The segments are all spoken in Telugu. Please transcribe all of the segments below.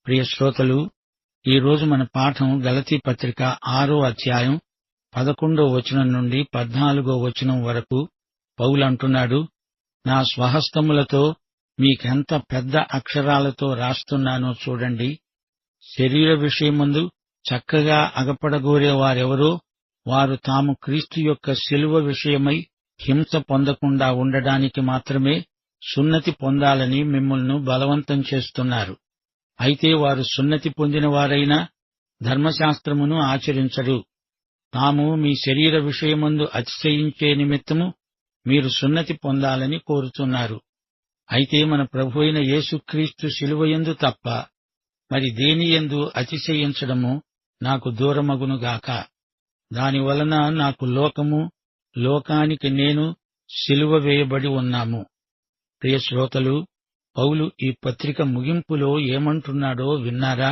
ప్రియ శ్రోతలు, ఈరోజు మన పాఠం గలతీ పత్రిక 6వ అధ్యాయం 11వ వచనం నుండి 14వ వచనం వరకు. పౌలంటున్నాడు, నా స్వహస్తములతో మీకెంత పెద్ద అక్షరాలతో రాస్తున్నానో చూడండి. శరీర విషయమందు చక్కగా అగపడగోరేవారెవరో వారు తాము క్రీస్తు యొక్క శిలువ విషయమై హింస పొందకుండా ఉండడానికి మాత్రమే సున్నతి పొందాలని మిమ్మల్ని బలవంతం చేస్తున్నారు. అయితే వారు సున్నతి పొందినవారైనా ధర్మశాస్త్రమును ఆచరించరు. తాము మీ శరీర విషయమందు అతిశయించే నిమిత్తము మీరు సున్నతి పొందాలని కోరుతున్నారు. అయితే మన ప్రభువైన యేసుక్రీస్తు శిలువయందు తప్ప మరి దేనియందు అతిశయించడము నాకు దూరమగునుగాక. దానివలన నాకు లోకము, లోకానికి నేను శిలువ వేయబడి ఉన్నాము. ప్రియ శ్రోతలు, పౌలు ఈ పత్రిక ముగింపులో ఏమంటున్నాడో విన్నారా?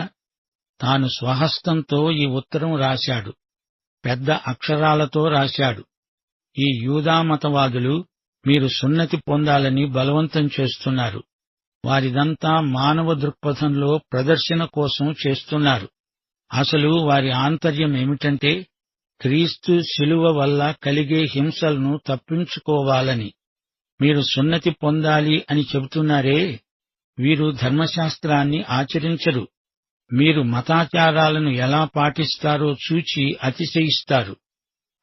తాను స్వహస్తంతో ఈ ఉత్తరం రాశాడు, పెద్ద అక్షరాలతో రాశాడు. ఈ యూదామతవాదులు మీరు సున్నతి పొందాలని బలవంతం చేస్తున్నారు. వారిదంతా మానవ దృక్పథంలో ప్రదర్శన కోసం చేస్తున్నారు. అసలు వారి ఆంతర్యం ఏమిటంటే క్రీస్తు శిలువ వల్ల కలిగే హింసలను తప్పించుకోవాలని. మీరు సున్నతి పొందాలి అని చెబుతున్నారే, వీరు ధర్మశాస్త్రాన్ని ఆచరించరు. మీరు మతాచారాలను ఎలా పాటిస్తారో చూచి అతిశయిస్తారు.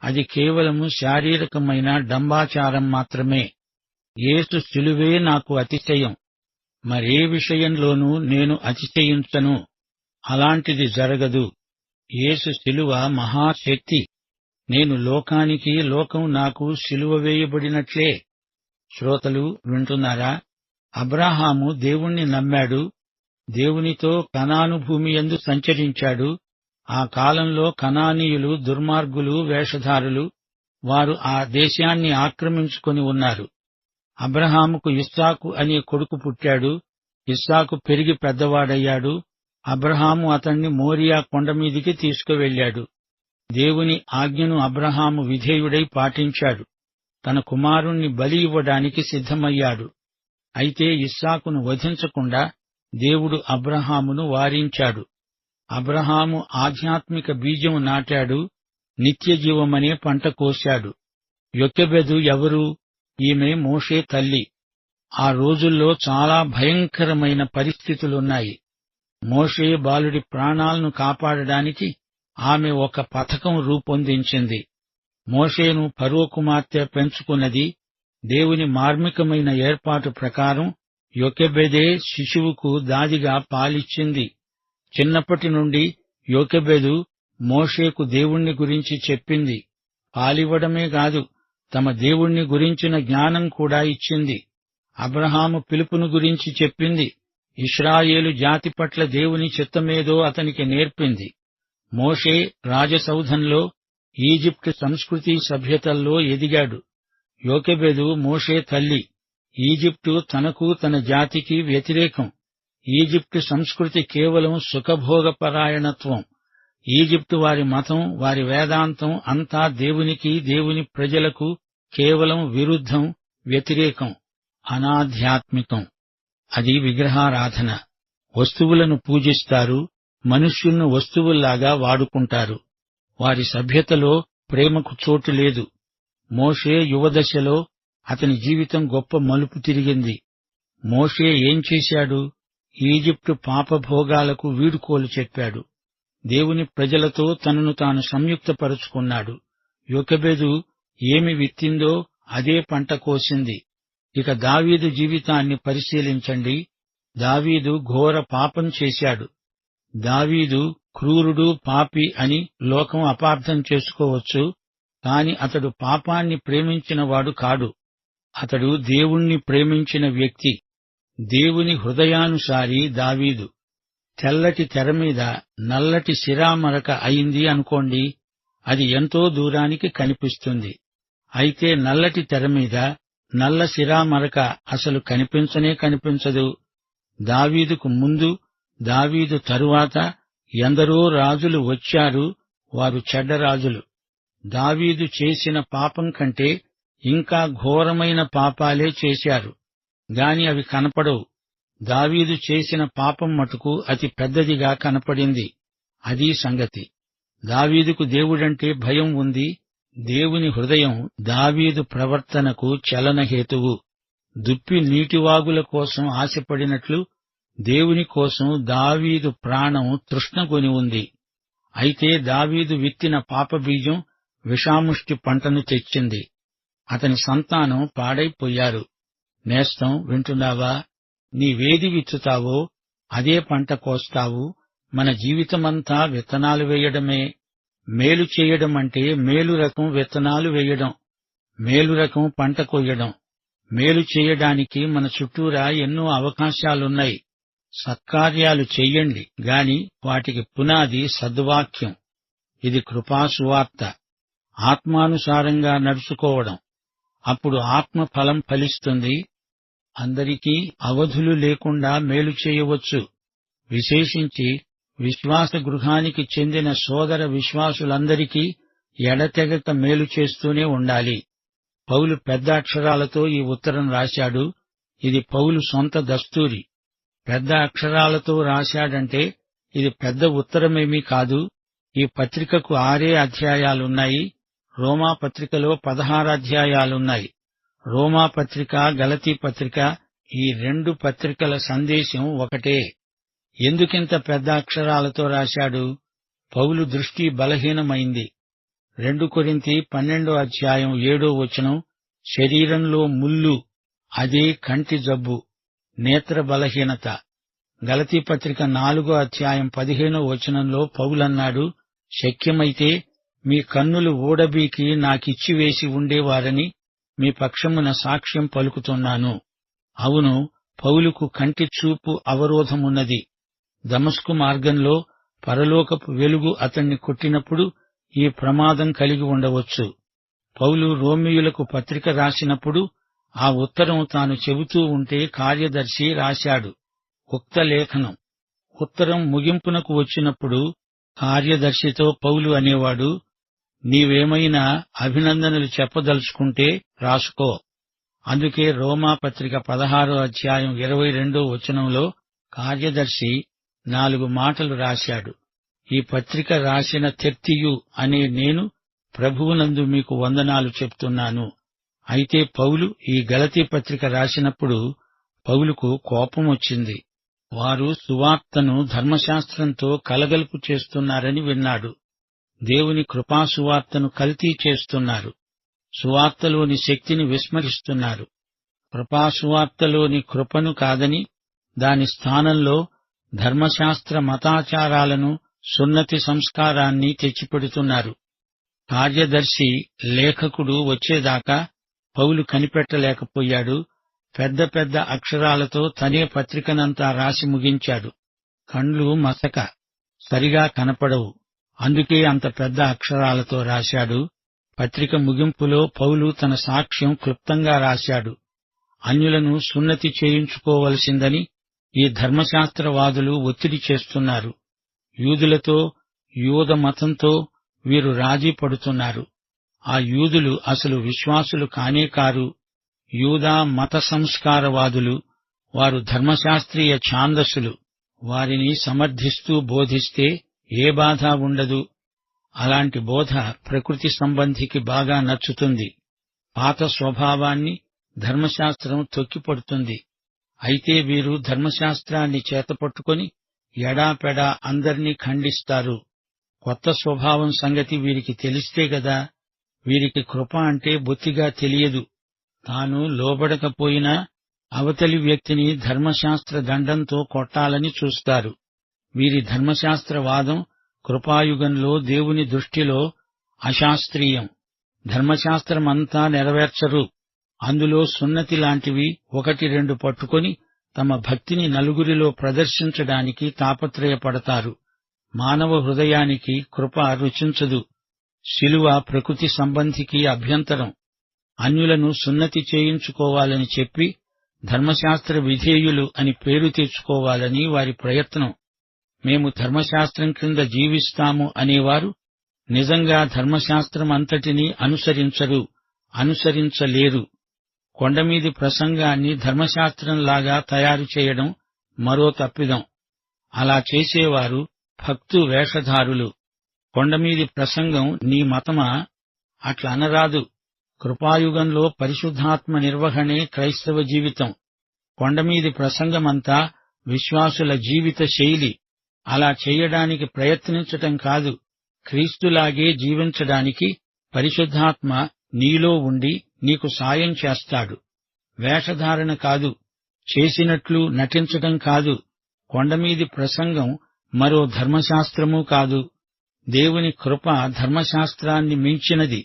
అది కేవలము శారీరకమైన డంబాచారం మాత్రమే. యేసు శిలువే నాకు అతిశయం. మరే విషయంలోనూ నేను అతిశయించను. అలాంటిది జరగదు. యేసు శిలువ మహాశక్తి. నేను లోకానికి, లోకం నాకు శిలువ వేయబడినట్లే. శ్రోతలు వింటున్నారా? అబ్రాహాము దేవుణ్ణి నమ్మాడు. దేవునితో కనాను భూమియందు సంచరించాడు. ఆ కాలంలో కనానీయులు దుర్మార్గులు, వేషధారులు. వారు ఆ దేశాన్ని ఆక్రమించుకొని ఉన్నారు. అబ్రహాముకు ఇస్సాకు అనే కొడుకు పుట్టాడు. ఇస్సాకు పెరిగి పెద్దవాడయ్యాడు. అబ్రహాము అతణ్ణి మోరియా కొండమీదికి తీసుకువెళ్లాడు. దేవుని ఆజ్ఞను అబ్రహాము విధేయుడై పాటించాడు. తన కుమారుణ్ణి బలి ఇవ్వడానికి సిద్ధమయ్యాడు. అయితే ఇస్సాకును వధించకుండా దేవుడు అబ్రహామును వారించాడు. అబ్రహాము ఆధ్యాత్మిక బీజం నాటాడు. నిత్యజీవమనే పంట కోశాడు. యొకెబెదు ఎవరు? ఈమె మోషే తల్లి. ఆ రోజుల్లో చాలా భయంకరమైన పరిస్థితులున్నాయి. మోషే బాలుడి ప్రాణాలను కాపాడడానికి ఆమె ఒక పథకం రూపొందించింది. మోషేను ఫరో కుమార్తె పెంచుకున్నది. దేవుని మార్మికమైన ఏర్పాటు ప్రకారం యొకెబెదే శిశువుకు దాదిగా పాలిచ్చింది. చిన్నప్పటి నుండి యొకెబెదు మోషేకు దేవుణ్ణి గురించి చెప్పింది. పాలివ్వడమే కాదు, తమ దేవుణ్ణి గురించిన జ్ఞానం కూడా ఇచ్చింది. అబ్రహాము పిలుపును గురించి చెప్పింది. ఇశ్రాయేలు జాతి పట్ల దేవుని చిత్తమేదో అతనికి నేర్పింది. మోషే రాజసౌధంలో ఈజిప్టు సంస్కృతి సభ్యతల్లో ఎదిగాడు. యోకెబెదు మోషే తల్లి. ఈజిప్టు తనకు తన జాతికి వ్యతిరేకం. ఈజిప్టు సంస్కృతి కేవలం సుఖభోగపరాయణత్వం. ఈజిప్టు వారి మతం, వారి వేదాంతం అంతా దేవునికి, దేవుని ప్రజలకు కేవలం విరుద్ధం, వ్యతిరేకం, అనాధ్యాత్మికం. అది విగ్రహారాధన. వస్తువులను పూజిస్తారు, మనుష్యులను వస్తువుల్లాగా వాడుకుంటారు. వారి సభ్యతలో ప్రేమకు చోటు లేదు. మోషే యువదశలో అతని జీవితం గొప్ప మలుపు తిరిగింది. మోషే ఏం చేశాడు? ఈజిప్టు పాపభోగాలకు వీడుకోలు చెప్పాడు. దేవుని ప్రజలతో తనను తాను సంయుక్తపరుచుకున్నాడు. యొకెబెదు ఏమి విత్తిందో అదే పంట కోసింది. ఇక దావీదు జీవితాన్ని పరిశీలించండి. దావీదు ఘోర పాపం చేశాడు. దావీదు క్రూరుడు, పాపి అని లోకం అపార్థం చేసుకోవచ్చు. కాని అతడు పాపాన్ని ప్రేమించినవాడు కాడు. అతడు దేవుణ్ణి ప్రేమించిన వ్యక్తి. దేవుని హృదయానుసారి దావీదు. తెల్లటి తెరమీద నల్లటి సిరామరక అయింది అనుకోండి, అది ఎంతో దూరానికి కనిపిస్తుంది. అయితే నల్లటి తెరమీద నల్ల సిరామరక అసలు కనిపించనే కనిపించదు. దావీదుకు ముందు, దావీదు తరువాత ఎందరో రాజులు వచ్చారు. వారు చెడ్డరాజులు. దావీదు చేసిన పాపం కంటే ఇంకా ఘోరమైన పాపాలే చేశారు. గాని అవి కనపడవు. దావీదు చేసిన పాపం మటుకు అతి పెద్దదిగా కనపడింది. అదీ సంగతి. దావీదుకు దేవుడంటే భయం ఉంది. దేవుని హృదయం దావీదు ప్రవర్తనకు చలనహేతువు. దుప్పి నీటివాగుల కోసం ఆశపడినట్లు దేవుని కోసం దావీదు ప్రాణం తృష్ణగొని ఉంది. అయితే దావీదు విత్తిన పాపబీజం విషాముష్టి పంటను తెచ్చింది. అతని సంతానం పాడైపోయారు. నేస్తం, వింటున్నావా? నీవేది విత్తుతావో అదే పంట కోస్తావు. మన జీవితమంతా విత్తనాలు వేయడమే. మేలు చేయడం అంటే మేలు రకం విత్తనాలు వేయడం, మేలు రకం పంట కొయ్యడం. మేలు చేయడానికి మన చుట్టూరా ఎన్నో అవకాశాలున్నాయి. సత్కార్యాలు చెయ్యండి గాని వాటికి పునాది సద్వాక్యం. ఇది కృపాసువార్త, ఆత్మానుసారంగా నడుచుకోవడం. అప్పుడు ఆత్మ ఫలం ఫలిస్తుంది. అందరికీ అవధులు లేకుండా మేలు చేయవచ్చు. విశేషించి విశ్వాస గృహానికి చెందిన సోదర విశ్వాసులందరికీ ఎడతెగక మేలు చేస్తూనే ఉండాలి. పౌలు పెద్ద అక్షరాలతో ఈ ఉత్తరం రాశాడు. ఇది పౌలు సొంత దస్తూరి. పెద్ద అక్షరాలతో రాశాడంటే ఇది పెద్ద ఉత్తరమేమీ కాదు. ఈ పత్రికకు 6 అధ్యాయాలున్నాయి. రోమా పత్రికలో 16 అధ్యాయాలున్నాయి. రోమా పత్రిక, గలతీ పత్రిక, ఈ 2 పత్రికల సందేశం ఒకటే. ఎందుకింత పెద్ద అక్షరాలతో రాశాడు? పౌలు దృష్టి బలహీనమైంది. 2 కొరింథీ 12 అధ్యాయం 7వ వచనం, శరీరంలో ముల్లు, అదే కంటి జబ్బు, నేత్ర బలహీనత. గలతీ పత్రిక 4వ అధ్యాయం 15వ వచనంలో పౌలన్నాడు, శక్యమైతే మీ కన్నులు ఊడబీకి నాకిచ్చివేసి ఉండేవారని మీ పక్షమున సాక్ష్యం పలుకుతున్నాను. అవును, పౌలుకు కంటి చూపు అవరోధమున్నది. దమస్కు మార్గంలో పరలోకపు వెలుగు అతన్ని కొట్టినప్పుడు ఈ ప్రమాదం కలిగి ఉండవచ్చు. పౌలు రోమీయులకు పత్రిక రాసినప్పుడు ఆ ఉత్తరం తాను చెబుతూ ఉంటే కార్యదర్శి రాశాడు. ఉక్త లేఖనం. ఉత్తరం ముగింపునకు వచ్చినప్పుడు కార్యదర్శితో పౌలు అనేవాడు, నీవేమైనా అభినందనలు చెప్పదలుచుకుంటే రాసుకో. అందుకే రోమా పత్రిక 16వ అధ్యాయం 22వ వచనంలో కార్యదర్శి 4 మాటలు రాశాడు. ఈ పత్రిక రాసిన తెర్తియు అనే నేను ప్రభువునందు మీకు వందనాలు చెప్తున్నాను. అయితే పౌలు ఈ గలతీ పత్రిక రాసినప్పుడు పౌలుకు కోపం వచ్చింది. వారు సువార్తను ధర్మశాస్త్రంతో కలగలుపు చేస్తున్నారని విన్నాడు. దేవుని కృపాసువార్తను కల్తీ చేస్తున్నారు. సువార్తలోని శక్తిని విస్మరిస్తున్నారు. కృపాసువార్తలోని కృపను కాదని దాని స్థానంలో ధర్మశాస్త్ర మతాచారాలను, సున్నతి సంస్కారాన్ని తెచ్చిపెడుతున్నారు. కార్యదర్శి లేఖకుడు వచ్చేదాకా పౌలు కనిపెట్టలేకపోయాడు. పెద్ద పెద్ద అక్షరాలతో తనే పత్రికనంతా రాసి ముగించాడు. కండ్లు మసక, సరిగా కనపడవు. అందుకే అంత పెద్ద అక్షరాలతో రాశాడు. పత్రిక ముగింపులో పౌలు తన సాక్ష్యం క్లుప్తంగా రాశాడు. అన్యులను సున్నతి చేయించుకోవలసిందని ఈ ధర్మశాస్త్రవాదులు ఒత్తిడి చేస్తున్నారు. యూదులతో, యూద మతంతో వీరు రాజీ పడుతున్నారు. ఆ యూదులు అసలు విశ్వాసులు కానే కారు. యూదా మత సంస్కారవాదులు. వారు ధర్మశాస్త్రీయ ఛాందసులు. వారిని సమర్థిస్తూ బోధిస్తే ఏ బాధ ఉండదు. అలాంటి బోధ ప్రకృతి సంబంధికి బాగా నచ్చుతుంది. పాత స్వభావాన్ని ధర్మశాస్త్రం తొక్కిపడుతుంది. అయితే వీరు ధర్మశాస్త్రాన్ని చేతపట్టుకొని ఎడాపెడా అందర్నీ ఖండిస్తారు. కొత్త స్వభావం సంగతి వీరికి తెలిస్తే గదా. వీరికి కృప అంటే బొత్తిగా తెలియదు. తాను లోబడకపోయినా అవతలి వ్యక్తిని ధర్మశాస్త్ర దండంతో కొట్టాలని చూస్తారు. వీరి ధర్మశాస్త్రవాదం కృపాయుగంలో దేవుని దృష్టిలో అశాస్త్రీయం. ధర్మశాస్త్రమంతా నెరవేర్చరు. అందులో సున్నతి లాంటివి 1-2 పట్టుకొని తమ భక్తిని నలుగురిలో ప్రదర్శించడానికి తాపత్రయపడతారు. మానవ హృదయానికి కృప రుచించదు. శిలువ ప్రకృతి సంబంధికి అభ్యంతరం. అన్యులను సున్నతి చేయించుకోవాలని చెప్పి ధర్మశాస్త్ర విధేయులు అని పేరు తెచ్చుకోవాలని వారి ప్రయత్నం. మేము ధర్మశాస్త్రం క్రింద జీవిస్తాము అనేవారు నిజంగా ధర్మశాస్త్రం అంతటినీ అనుసరించరు, అనుసరించలేరు. కొండమీది ప్రసంగాన్ని ధర్మశాస్త్రంలాగా తయారు చేయడం మరో తప్పిదం. అలా చేసేవారు భక్తు వేషధారులు. కొండమీది ప్రసంగం నీ మతమా? అట్లా అనరాదు. కృపాయుగంలో పరిశుద్ధాత్మ నిర్వహణే క్రైస్తవ జీవితం. కొండమీది ప్రసంగమంతా విశ్వాసుల జీవిత శైలి. అలా చేయడానికి ప్రయత్నించటం కాదు, క్రీస్తులాగే జీవించడానికి పరిశుద్ధాత్మ నీలో ఉండి నీకు సాయం చేస్తాడు. వేషధారణ కాదు, చేసినట్లు నటించటం కాదు. కొండమీది ప్రసంగం మరో ధర్మశాస్త్రమూ కాదు. దేవుని కృప ధర్మశాస్త్రాన్ని మించినది.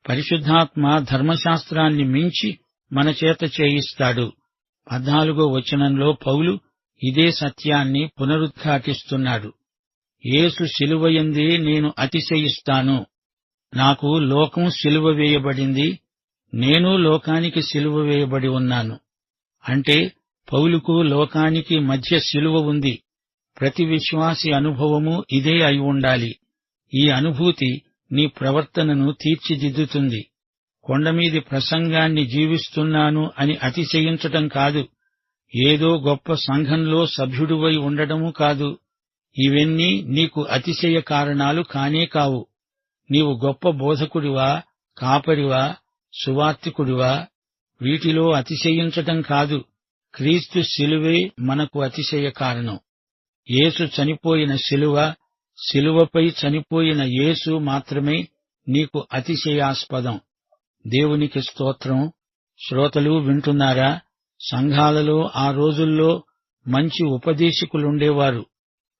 పరిశుద్ధాత్మ ధర్మశాస్త్రాన్ని మించి మన చేత చేయిస్తాడు. 14వ వచనంలో పౌలు ఇదే సత్యాన్ని పునరుద్ఘాటిస్తున్నాడు. యేసు శిలువయందే నేను అతిశయిస్తాను. నాకు లోకం శిలువ వేయబడింది, నేను లోకానికి శిలువ వేయబడి ఉన్నాను. అంటే పౌలుకు లోకానికి మధ్య శిలువ ఉంది. ప్రతి విశ్వాసి అనుభవము ఇదే అయి ఉండాలి. ఈ అనుభూతి నీ ప్రవర్తనను తీర్చిదిద్దుతుంది. కొండమీది ప్రసంగాన్ని జీవిస్తున్నాను అని అతిశయించటం కాదు, ఏదో గొప్ప సంఘంలో సభ్యుడివై ఉండడమూ కాదు. ఇవన్నీ నీకు అతిశయ కారణాలు కానే కావు. నీవు గొప్ప బోధకుడివా, కాపరివా, సువార్తికుడివా? వీటిలో అతిశయించటం కాదు. క్రీస్తు శిలువే మనకు అతిశయ కారణం. యేసు చనిపోయిన శిలువ, శిలువపై చనిపోయిన యేసు మాత్రమే నీకు అతిశయాస్పదం. దేవునికి స్తోత్రం. శ్రోతలు వింటున్నారా? సంఘాలలో ఆ రోజుల్లో మంచి ఉపదేశకులుండేవారు.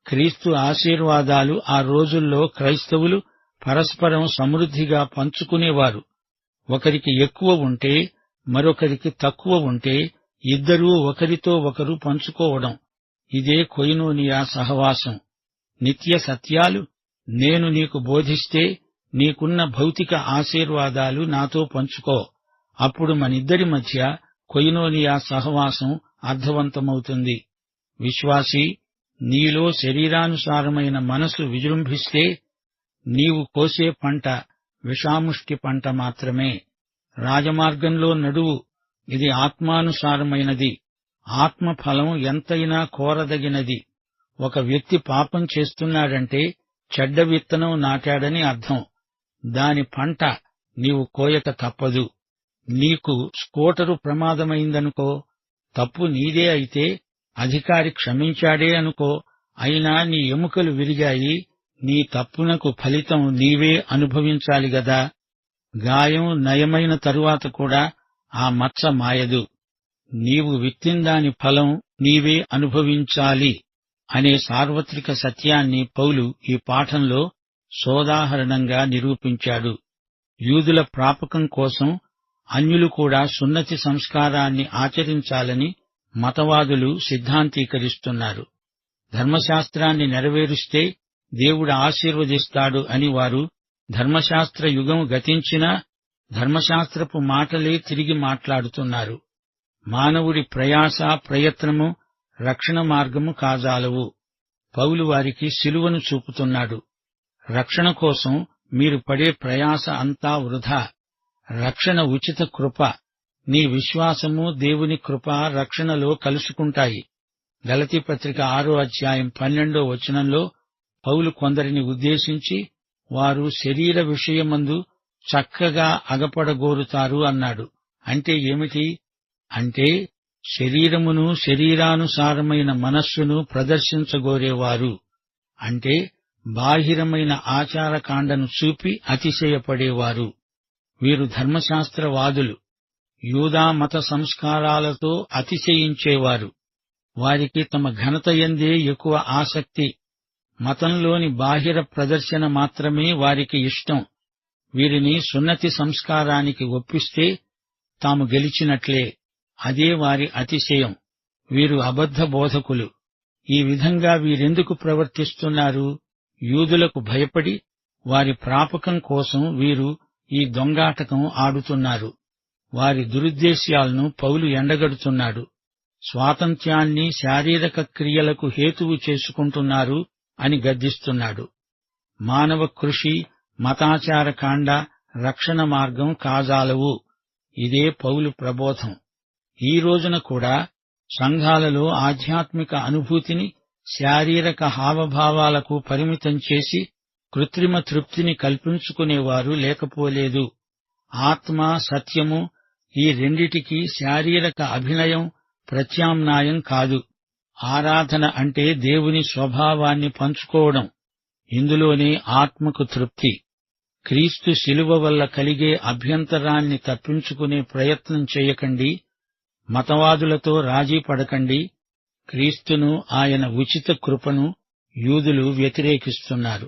క్రీస్తు ఆశీర్వాదాలు ఆ రోజుల్లో క్రైస్తవులు పరస్పరం సమృద్ధిగా పంచుకునేవారు. ఒకరికి ఎక్కువ ఉంటే, మరొకరికి తక్కువ ఉంటే ఇద్దరూ ఒకరితో ఒకరు పంచుకోవడం. ఇదే కొయినోనియా సహవాసం. నిత్య సత్యాలు నేను నీకు బోధిస్తే నీకున్న భౌతిక ఆశీర్వాదాలు నాతో పంచుకో. అప్పుడు మనిద్దరి మధ్య కొయినోనియా సహవాసం అర్థవంతమవుతుంది. విశ్వాసీ, నీలో శరీరానుసారమైన మనసు విజృంభిస్తే నీవు కోసే పంట విషాముష్టి పంట మాత్రమే. రాజమార్గంలో నడువు, ఇది ఆత్మానుసారమైనది. ఆత్మఫలం ఎంతైనా కోరదగినది. ఒక వ్యక్తి పాపం చేస్తున్నాడంటే చెడ్డ విత్తనం నాటాడని అర్థం. దాని పంట నీవు కోయక తప్పదు. నీకు స్కూటరు ప్రమాదమైందనుకో, తప్పు నీదే అయితే అధికారి క్షమించాడే అనుకో, అయినా నీ ఎముకలు విరిగాయి, నీ తప్పునకు ఫలితం నీవే అనుభవించాలి గదా. గాయం నయమైన తరువాత కూడా ఆ మచ్చ మాయదు. నీవు విత్తిందాని ఫలం నీవే అనుభవించాలి అనే సార్వత్రిక సత్యాన్ని పౌలు ఈ పాఠంలో సోదాహరణంగా నిరూపించాడు. యూదుల ప్రాపకం కోసం అన్యులు కూడా సున్నతి సంస్కారాన్ని ఆచరించాలని మతవాదులు సిద్ధాంతీకరిస్తున్నారు. ధర్మశాస్త్రాన్ని నెరవేరుస్తే దేవుడు ఆశీర్వదిస్తాడు అని వారు ధర్మశాస్త్ర యుగం గతించినా ధర్మశాస్త్రపు మాటలే తిరిగి మాట్లాడుతున్నారు. మానవుడి ప్రయాస ప్రయత్నము రక్షణ మార్గము కాజాలవు. పౌలు వారికి శిలువను చూపుతున్నాడు. రక్షణ కోసం మీరు పడే ప్రయాస అంతా వృధా. రక్షణ ఉచిత కృప. నీ విశ్వాసము దేవుని కృప రక్షణలో కలుసుకుంటాయి. గలతీ పత్రిక 6వ అధ్యాయం 12వ వచనంలో పౌలు కొందరిని ఉద్దేశించి, వారు శరీర విషయమందు చక్కగా అగపడగోరుతారు అన్నాడు. అంటే ఏమిటి? అంటే శరీరమును శరీరానుసారమైన మనస్సును ప్రదర్శించగోరేవారు. అంటే బాహిరమైన ఆచారకాండను చూపి అతిశయపడేవారు. వీరు ధర్మశాస్త్రవాదులు, యూదా మత సంస్కారాలతో అతిశయించేవారు. వారికి తమ ఘనతయందే ఎక్కువ ఆసక్తి. మతంలోని బాహిర ప్రదర్శన మాత్రమే వారికి ఇష్టం. వీరిని సున్నతి సంస్కారానికి ఒప్పిస్తే తాము గెలిచినట్లే. అదే వారి అతిశయం. వీరు అబద్ధ బోధకులు. ఈ విధంగా వీరెందుకు ప్రవర్తిస్తున్నారు? యూదులకు భయపడి వారి ప్రాపకం కోసం వీరు ఈ దొంగాటకం ఆడుతున్నారు. వారి దురుద్దేశ్యాలను పౌలు ఎండగడుతున్నాడు. స్వాతంత్ర్యాన్ని శారీరక క్రియలకు హేతువు చేసుకుంటున్నారు అని గద్దిస్తున్నాడు. మానవ కృషి, మతాచారకాండ రక్షణ మార్గం కాజాలవు. ఇదే పౌలు ప్రబోధం. ఈ రోజున కూడా సంఘాలలో ఆధ్యాత్మిక అనుభూతిని శారీరక హావభావాలకు పరిమితం చేసి కృత్రిమ తృప్తిని కల్పించుకునేవారు లేకపోలేదు. ఆత్మ, సత్యము ఈ రెండిటికీ శారీరక అభినయం ప్రత్యామ్నాయం కాదు. ఆరాధన అంటే దేవుని స్వభావాన్ని పంచుకోవడం. ఇందులోనే ఆత్మకు తృప్తి. క్రీస్తు శిలువ వల్ల కలిగే అభ్యంతరాన్ని తప్పించుకునే ప్రయత్నం చేయకండి. మతవాదులతో రాజీ పడకండి. క్రీస్తును, ఆయన ఉచిత కృపను యూదులు వ్యతిరేకిస్తున్నారు.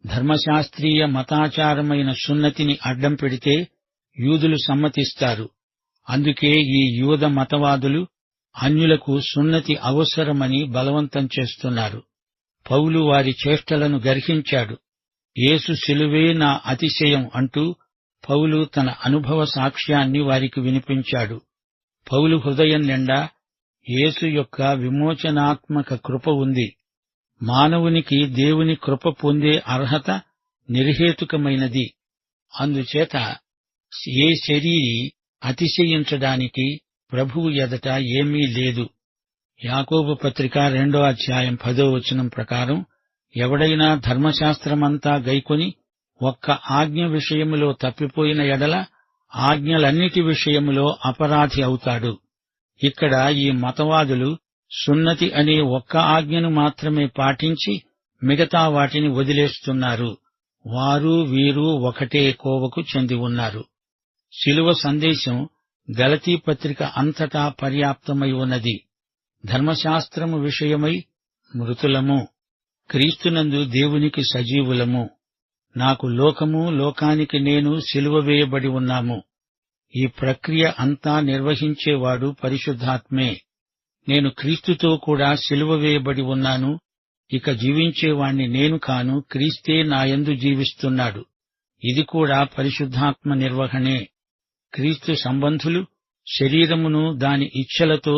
ధర్మశాస్త్రీయ మతాచారమైన సున్నతిని అడ్డం పెడితే యూదులు సమ్మతిస్తారు. అందుకే ఈ యూద మతవాదులు అన్యులకు సున్నతి అవసరమని బలవంతం చేస్తున్నారు. పౌలు వారి చేష్టలను గర్హించాడు. యేసు శిలువే నా అతిశయం అంటూ పౌలు తన అనుభవ సాక్ష్యాన్ని వారికి వినిపించాడు. పౌలు హృదయం నిండా యేసు యొక్క విమోచనాత్మక కృప ఉంది. మానవునికి దేవుని కృప పొందే అర్హత నిర్హేతుకమైనది. అందుచేత ఏ శరీరీ అతిశయించడానికి ప్రభువు ఎదట ఏమీ లేదు. యాకోబు పత్రిక 2:10 ప్రకారం ఎవడైనా ధర్మశాస్త్రమంతా గైకొని ఒక్క ఆజ్ఞ విషయములో తప్పిపోయిన ఎడల ఆజ్ఞలన్నిటి విషయములో అపరాధి అవుతాడు. ఇక్కడ ఈ మతవాదులు సున్నతి అనే ఒక్క ఆజ్ఞను మాత్రమే పాటించి మిగతా వాటిని వదిలేస్తున్నారు. వారు వీరు ఒకటే కోవకు చెంది ఉన్నారు. శిలువ సందేశం గలతీ పత్రిక అంతటా పర్యాప్తమై ఉన్నది. ధర్మశాస్త్రము విషయమై మృతులము, క్రీస్తునందు దేవునికి సజీవులము. నాకు లోకము, లోకానికి నేను సిలువ వేయబడి ఉన్నాము. ఈ ప్రక్రియ అంతా నిర్వహించేవాడు పరిశుద్ధాత్మే. నేను క్రీస్తుతో కూడా సిలువ వేయబడి ఉన్నాను. ఇక జీవించేవాణ్ణి నేను కాను, క్రీస్తే నాయందు జీవిస్తున్నాడు. ఇది కూడా పరిశుద్ధాత్మ నిర్వహణే. క్రీస్తు సంబంధులు శరీరమును దాని ఇచ్ఛలతో,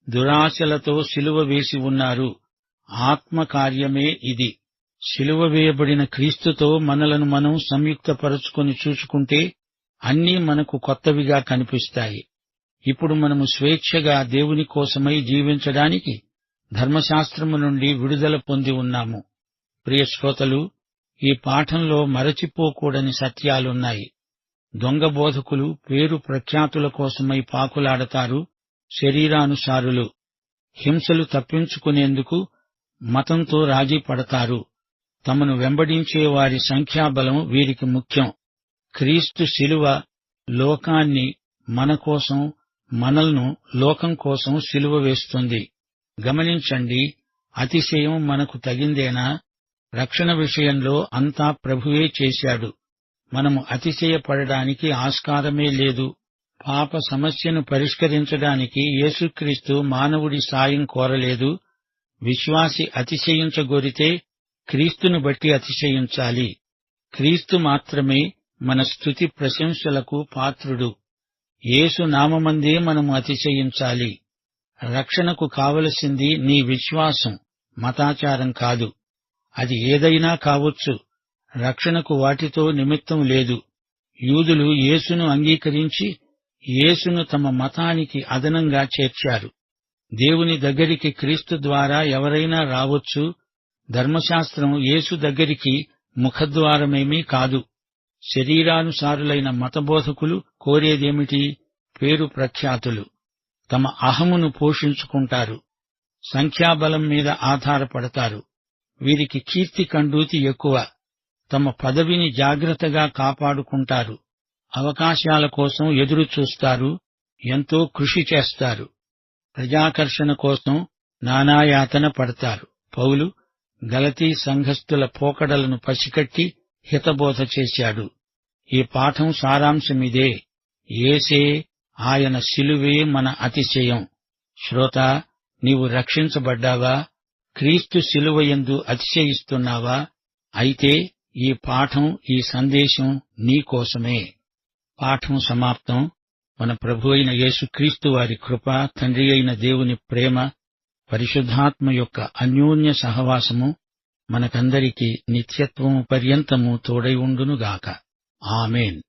దురాశలతో సిలువ వేసి ఉన్నారు. ఆత్మకార్యమే ఇది. సిలువ వేయబడిన క్రీస్తుతో మనలను మనం సంయుక్తపరచుకొని చూసుకుంటే అన్నీ మనకు కొత్తవిగా కనిపిస్తాయి. ఇప్పుడు మనము స్వేచ్ఛగా దేవుని కోసమై జీవించడానికి ధర్మశాస్త్రము నుండి విడుదల పొంది ఉన్నాము. ప్రియ శ్రోతలు, ఈ పాఠంలో మరచిపోకూడని సత్యాలున్నాయి. దొంగ బోధకులు పేరు ప్రఖ్యాతుల కోసమై పాకులాడతారు. శరీరానుసారులు హింసలు తప్పించుకునేందుకు మతంతో రాజీ పడతారు. తమను వెంబడించే వారి సంఖ్యాబలం వీరికి ముఖ్యం. క్రీస్తు శిలువ లోకాన్ని మన కోసం, మనల్ను లోకం కోసం సిలువ వేస్తుంది. గమనించండి, అతిశయం మనకు తగిందేనా? రక్షణ విషయంలో అంతా ప్రభువే చేశాడు. మనము అతిశయపడడానికి ఆస్కారమే లేదు. పాప సమస్యను పరిష్కరించడానికి యేసుక్రీస్తు మానవుడి సాయం కోరలేదు. విశ్వాసి అతిశయించగోరితే క్రీస్తును బట్టి అతిశయించాలి. క్రీస్తు మాత్రమే మన స్తుతి ప్రశంసలకు పాత్రుడు. యేసు నామమందే మనము అతిశయించాలి. రక్షణకు కావలసింది నీ విశ్వాసం, మతాచారం కాదు. అది ఏదైనా కావచ్చు. రక్షణకు వాటితో నిమిత్తం లేదు. యూదులు యేసును అంగీకరించి యేసును తమ మతానికి అదనంగా చేర్చారు. దేవుని దగ్గరికి క్రీస్తు ద్వారా ఎవరైనా రావచ్చు. ధర్మశాస్త్రం యేసు దగ్గరికి ముఖద్వారమేమీ కాదు. శరీరానుసారులైన మతబోధకులు కోరేదేమిటి? పేరు ప్రఖ్యాతులు. తమ అహమును పోషించుకుంటారు. సంఖ్యాబలం మీద ఆధారపడతారు. వీరికి కీర్తి కండూతి ఎక్కువ. తమ పదవిని జాగ్రత్తగా కాపాడుకుంటారు. అవకాశాల కోసం ఎదురు చూస్తారు. ఎంతో కృషి చేస్తారు. ప్రజాకర్షణ కోసం నానాయాతన పడతారు. పౌలు గలతీ సంఘస్థుల పోకడలను పసికట్టి హితబోధ చేశాడు. ఈ పాఠం సారాంశమిదే. యేసే, ఆయన శిలువే మన అతిశయం. శ్రోత, నీవు రక్షించబడ్డావా? క్రీస్తు శిలువయందు అతిశయిస్తున్నావా? అయితే ఈ పాఠం, ఈ సందేశం నీకోసమే. పాఠం సమాప్తం. మన ప్రభు అయిన యేసుక్రీస్తు వారి కృప, తండ్రి అయిన దేవుని ప్రేమ, పరిశుద్ధాత్మ యొక్క అన్యోన్య సహవాసము మనకందరికీ నిత్యత్వము పర్యంతము తోడై ఉండునుగాక. ఆమేన్.